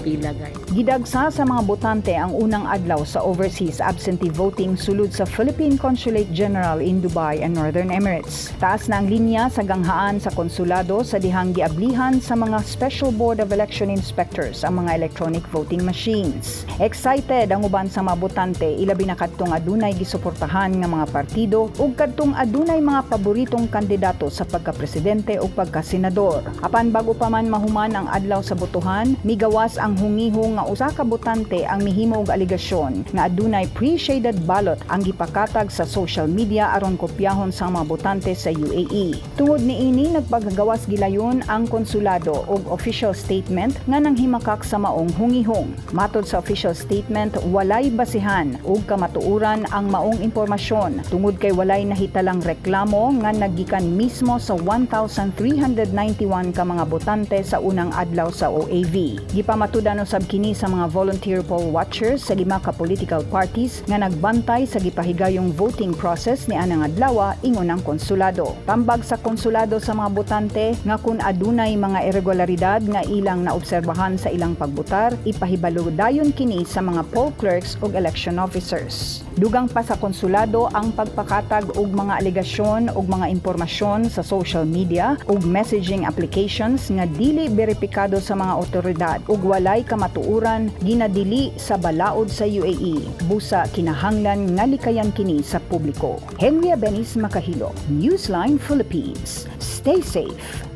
pila guys. Gidagsa sa mga botante ang unang adlaw sa overseas absentee voting sulod sa Philippine Consulate General in Dubai and Northern Emirates. Taas na ang linya sa ganghaan sa konsulado sa dihang giablihan sa mga Special Board of Election Inspectors ang mga electronic voting machines. Excited ang uban sa mga botante ilabi na kadtong adunay gisuportahan nga mga partido ug kadtong adunay mga paboritong kandidato sa pagka-presidente o pagka-senador. Apan bago pa man mahuman ang adlaw sa botohan, migawas ang hungihong nga usa ka botante ang mihimo og aligasyon nga adunay pre-shaded ballot ang gipakatag sa social media aron kopyahon sa mga botante sa UAE. Tungod niini nagpagagawas gilayon ang konsulado og official statement nga nanghimakak sa maong hungihong. Matod sa official statement, walay basihan ug kamatuoran ang maong impormasyon tungod kay walay nahitalang reklamo nga naggikan mismo sa 1,391 ka mga botante sa unang adlaw sa OAV. Gipamatudan usab kini sa mga volunteer poll watchers sa 5 ka political parties nga nagbantay sa gipahigayong voting process ni anang adlaw ingon ang konsulado. Tambag sa konsulado sa mga botante nga kun adunay mga irregularidad nga ilang naobserbahan sa ilang pagbotar, ipahibalo dayon kini sa mga poll clerks ug election officers. Dugang pa sa konsulado ang pagpakatag og mga alegasyon ug mga impormasyon sa social media ug messaging applications nga dili beripikado sa mga otoridad ug walay kamatuoran ginadili sa balaod sa UAE. Busa kinahanglan nga likayan kini sa publiko. Henry Benis Makahilo, Newsline Philippines. Stay safe.